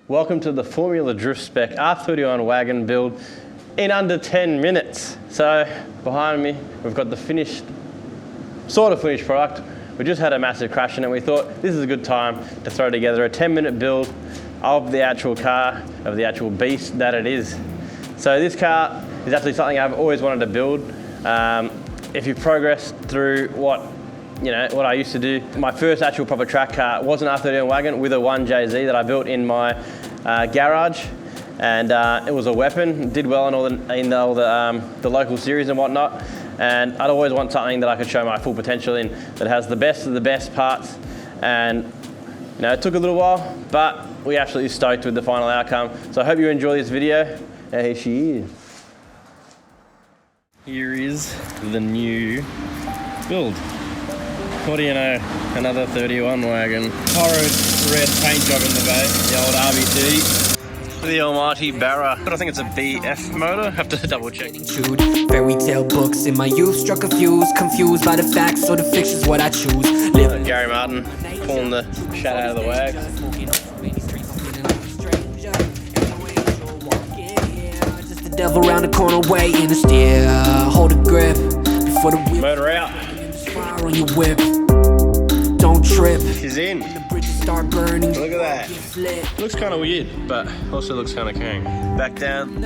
Welcome to the Formula Drift Spec R31 wagon build in under 10 minutes. So behind me, we've got the sort of finished product. We just had a massive crash in it. We thought this is a good time to throw together a 10-minute build of the actual car, of the actual beast that it is. So this car is actually something I've always wanted to build. If you've progressed through what I used to do, my first actual proper track car was an R31 wagon with a 1JZ that I built in my garage, and it was a weapon. Did well in all the local series and whatnot, and I'd always want something that I could show my full potential in, that has the best of the best parts. And it took a little while, but we're absolutely stoked with the final outcome. So I hope you enjoy this video. Here she is. Here is the new build. What do you know? Another 31 wagon. Horrid red paint job in the bay. The old RB30. The almighty Barra. But I think it's a BF motor. Have to double check. Fairy tale books in my youth struck a fuse. Confused by the facts or the fiction's what I choose. Gary Martin pulling the shit out of the wag. Just the devil round the corner waiting to steer. Hold a grip before the wheel. Motor out. Fire on your whip. Don't trip. She's in. The bridges start burning. Look at that. Looks kind of weird, but also looks kind of king. Back down.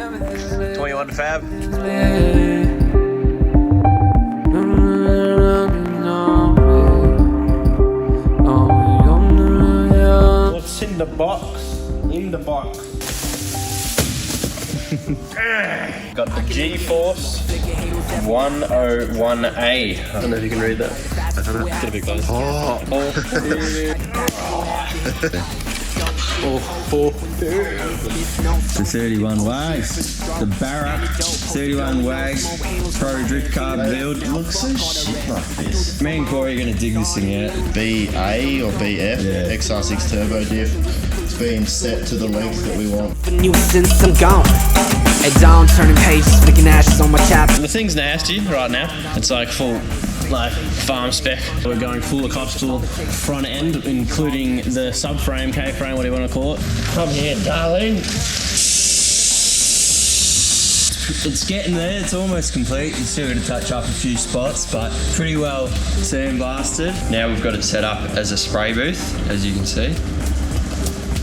21 fab. What's in the box? In the box. Got the G-Force 101A. I don't know if you can read that. Get a big close. The 31 Wagz, the Barra 31 Wagz Pro Drift Car build. It looks so shit like this. Me and Corey are going to dig this thing out. BA or BF, Yeah. XR6 turbo diff. It's being set to the length that we want. The nuisance, I'm gone. At dawn, turning pages, flicking ashes on my cap. The thing's nasty right now. It's like full farm spec. We're going full Acoustal front end, including the subframe, K-frame, whatever you want to call it. Come here, darling. It's getting there, it's almost complete. You still got to touch up a few spots, but pretty well sandblasted. Now we've got it set up as a spray booth, as you can see.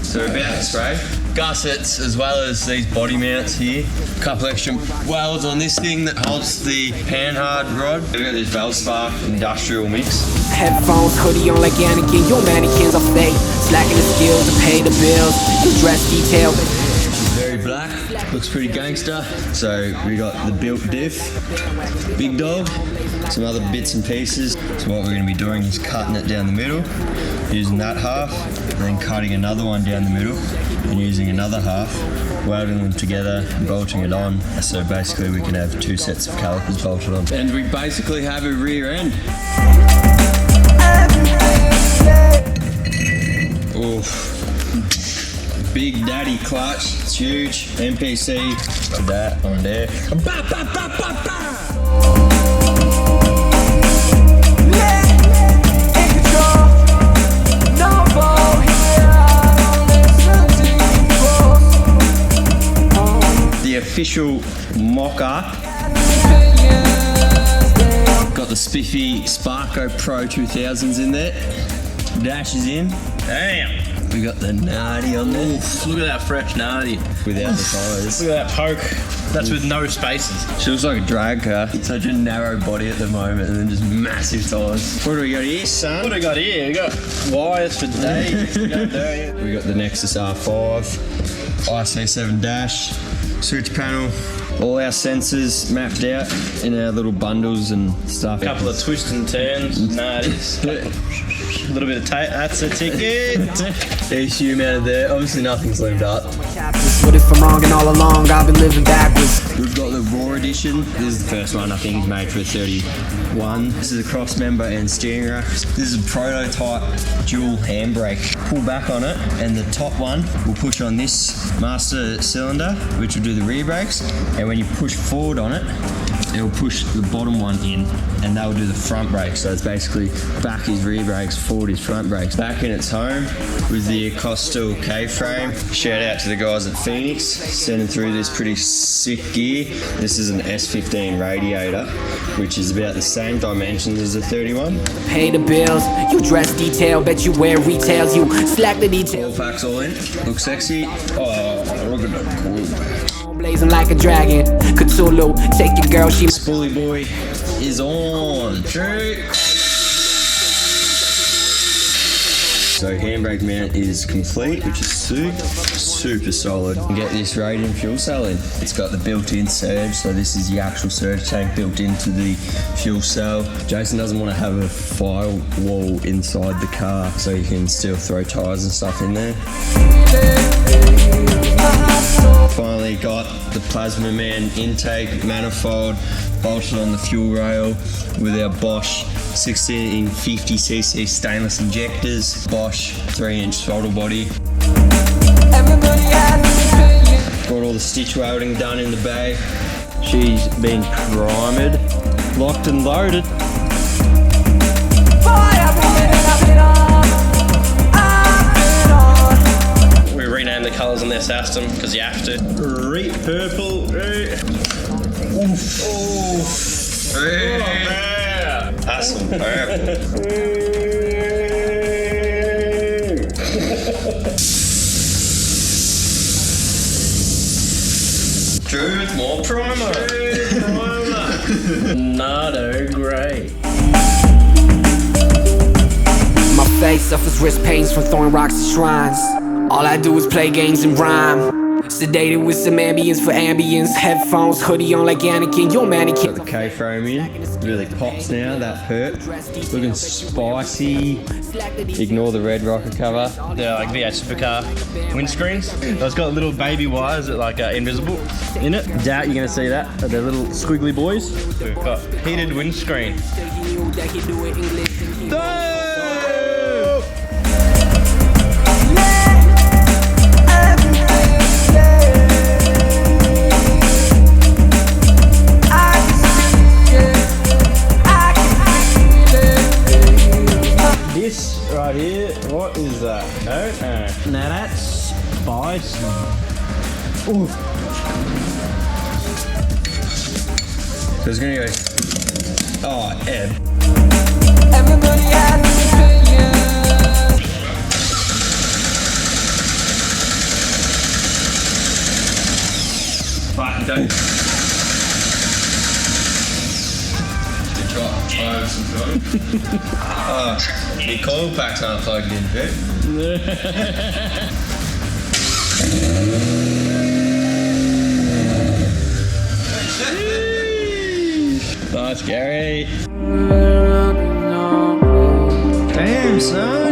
So we're about to spray. Gussets, as well as these body mounts here. A couple extra welds on this thing that holds the panhard rod. We've got this Valspar industrial mix. Headphones, hoodie on like Anakin. Your mannequins are fake. Slacking the skills to pay the bills. The dress detail. Very black, looks pretty gangster. So we got the built diff, big dog, some other bits and pieces. So what we're going to be doing is cutting it down the middle, using that half, and then cutting another one down the middle, and using another half, welding them together and bolting it on. So basically we can have two sets of calipers bolted on. And we basically have a rear end. Oof. Big daddy clutch, it's huge. MPC, got that on there. The official mocker. Got the spiffy Sparko Pro 2000s in there. Dash is in. Damn. We got the Nardi on there. Look at that fresh Nardi. Without the tyres. Look at that poke. That's with no spaces. She looks like a drag car. Such a narrow body at the moment and then just massive tyres. What do we got here, son? What do we got here? We got wires for days. We got the Nexus R5, IC7 dash, switch panel, all our sensors mapped out in our little bundles and stuff. A couple of twists and turns. Nardis. A little bit of tape. That's a ticket. ECU mounted there. Obviously nothing's loomed up. What if I'm wrong and all along I've been living backwards? We've got the Raw Edition. This is the first one I think made for a 31. This is a cross member and steering rack. This is a prototype dual handbrake. Pull back on it and the top one will push on this master cylinder, which will do the rear brakes. And when you push forward on it, it'll push the bottom one in, and that'll do the front brake. So it's basically back is rear brakes, forward is front brakes. Back in its home with the Acosta K-frame. Shout out to the guys at Phoenix, sending through this pretty sick gear. This is an S15 radiator, which is about the same dimensions as the 31. Pay the bills, you dress detail, bet you wear retails, you slack the detail. All packs all in, look sexy. Oh, look at that cool. Blazing like a dragon, Cthulhu, take your girl, she Bully boy is on. True. So handbrake mount is complete, which is super solid. You get this radiant fuel cell in. It's got the built-in surge, so this is the actual surge tank built into the fuel cell. Jason doesn't want to have a firewall inside the car, so you can still throw tyres and stuff in there. Finally got the Plasma Man intake manifold bolted on the fuel rail with our Bosch 16 in 50cc stainless injectors, Bosch 3-inch throttle body. Got all the stitch welding done in the bag. She's been primed, locked and loaded. We renamed the colours on their system because you have to. Reet purple. Oof. Oh, yeah. That's some purple. Truth, more primer. Nardo grey. My face suffers wrist pains from throwing rocks at shrines. All I do is play games and rhyme. Sedated with some ambience for ambience. Headphones, hoodie on like Anakin, your mannequin. Got the K-frame in. Really pops now, that perp. Looking spicy. Ignore the red rocker cover. They're like V8 supercar windscreens. So it's got little baby wires that like are invisible in it. Doubt you're gonna see that. They're little squiggly boys. We've got heated windscreen. This right here, what is that? No? Now that's spice. Ooh. So it's gonna go. Oh, Ed. Everybody has an opinion. Fucking don't. Oh, the coil packs aren't plugged in, Vic. Nice, Gary. Damn, son.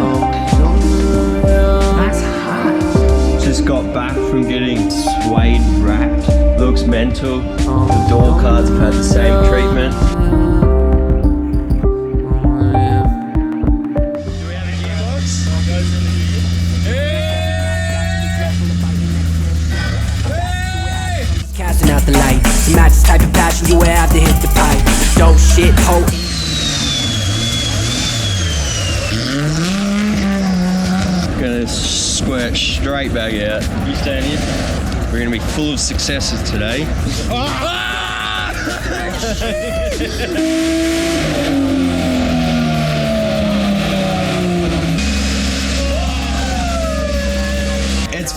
That's hot. Just got back from getting suede wrapped. Looks mental. The door cards have had the same treatment. Casting out the light to match the type of passion you have to hit the pipe. Dope shit, ho. Gonna squirt straight back out. You stand here. We're gonna be full of successes today. It's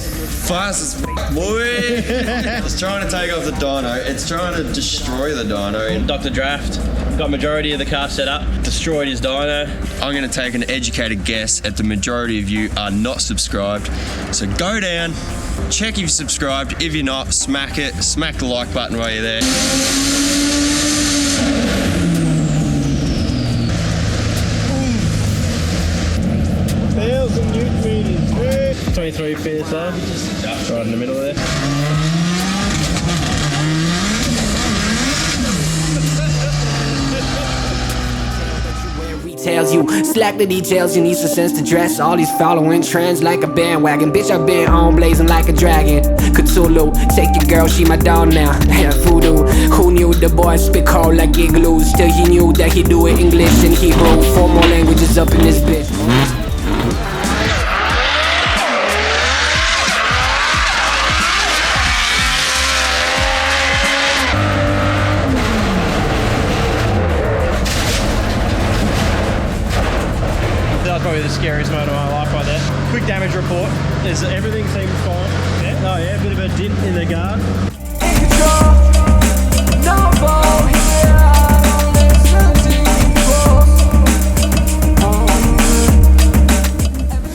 fast as f***, boy. It's trying to take off the dyno. It's trying to destroy the dyno. Dr. Draft got majority of the car set up, destroyed his dyno. I'm going to take an educated guess at the majority of you are not subscribed. So go down, check if you've subscribed. If you're not, smack it. Smack the like button while you're there. 23 PSI, right in the middle there. details. You slack the details, you need some sense to dress. All these following trends like a bandwagon. Bitch, I've been on blazing like a dragon. Cthulhu, take your girl, she my dog now. Yeah, voodoo. Who knew the boy spit cold like igloos? Still he knew that he do it English and Hebrew. 4 more languages up in this bitch. That was probably the scariest moment of my life right there. Quick damage report. Everything seems fine. Yeah? Oh yeah, a bit of a dent in the guard.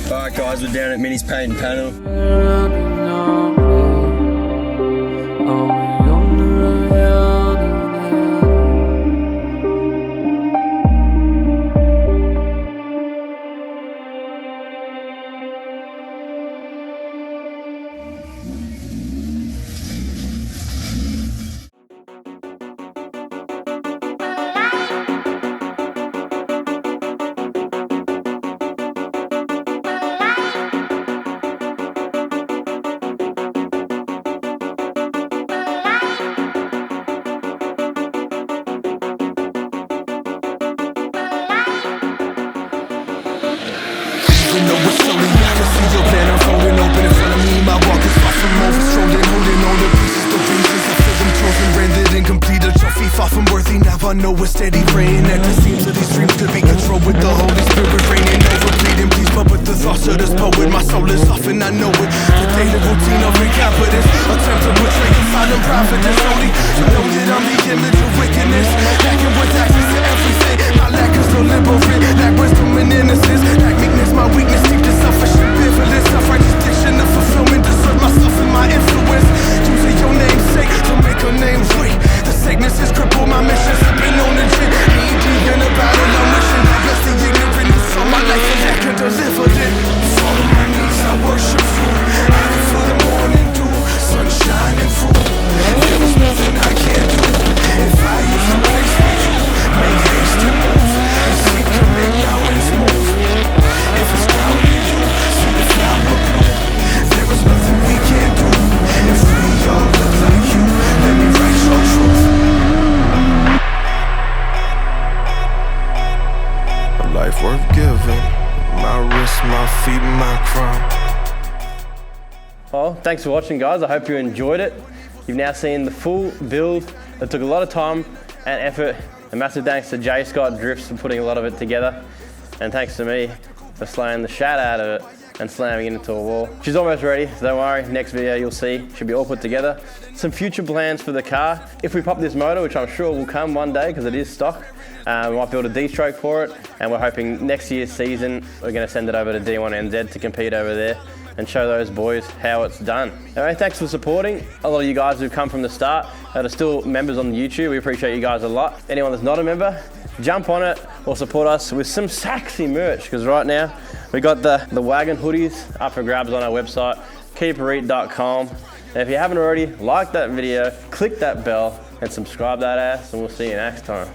Alright guys, we're down at Minnie's paint and panel. Even though it's slowly, I can see your plan unfolding open in front of me. My walk is far from over, strolling, holding on to pieces, the reasons I feel them chosen, rendered incomplete. A trophy far from worthy. Now I know a steady rain at the seams of these dreams to be controlled with the Holy Spirit raining over, bleeding. Please, but with the thoughts of this poet, my soul is off and I know it. The daily routine of incompetence, attempt to portray a silent prophet that's only to know that I'm the image of wickedness. Lacking with access to everything. My lack is deliberate, lack wisdom and innocence, lack meekness, my weakness, deep to selfish and bivalent, self-righteous diction of fulfillment, desert myself and my influence, using your name's sake to make her name great. The sickness has crippled my mission, sipping on the gin, knee deep in a battle, I'm wishing I bless the ignorant, you saw my life and that could deliver it. Fall on my knees, I worship you, ready for the morning dew, sunshine and full. There was nothing I can't do, if I use the place for you, make haste to move, and seek to make mountains move. If it's down to you, see the flower bloom. There is nothing we can't do. If we all look like you, let me write your truth. A life worth giving. My wrist, my feet, my crown. Well, thanks for watching guys. I hope you enjoyed it. You've now seen the full build. It took a lot of time and effort. A massive thanks to J Scott Drifts for putting a lot of it together. And thanks to me for slaying the shat out of it and slamming it into a wall. She's almost ready, so don't worry. Next video you'll see, should be all put together. Some future plans for the car. If we pop this motor, which I'm sure will come one day because it is stock, we might build a D-stroke for it, and we're hoping next year's season, we're gonna send it over to D1NZ to compete over there and show those boys how it's done. Anyway, thanks for supporting. A lot of you guys who've come from the start that are still members on the YouTube, we appreciate you guys a lot. Anyone that's not a member, jump on it or support us with some sexy merch, because right now we got the wagon hoodies up for grabs on our website, keepreet.com. And if you haven't already, like that video, click that bell and subscribe that ass, and we'll see you next time.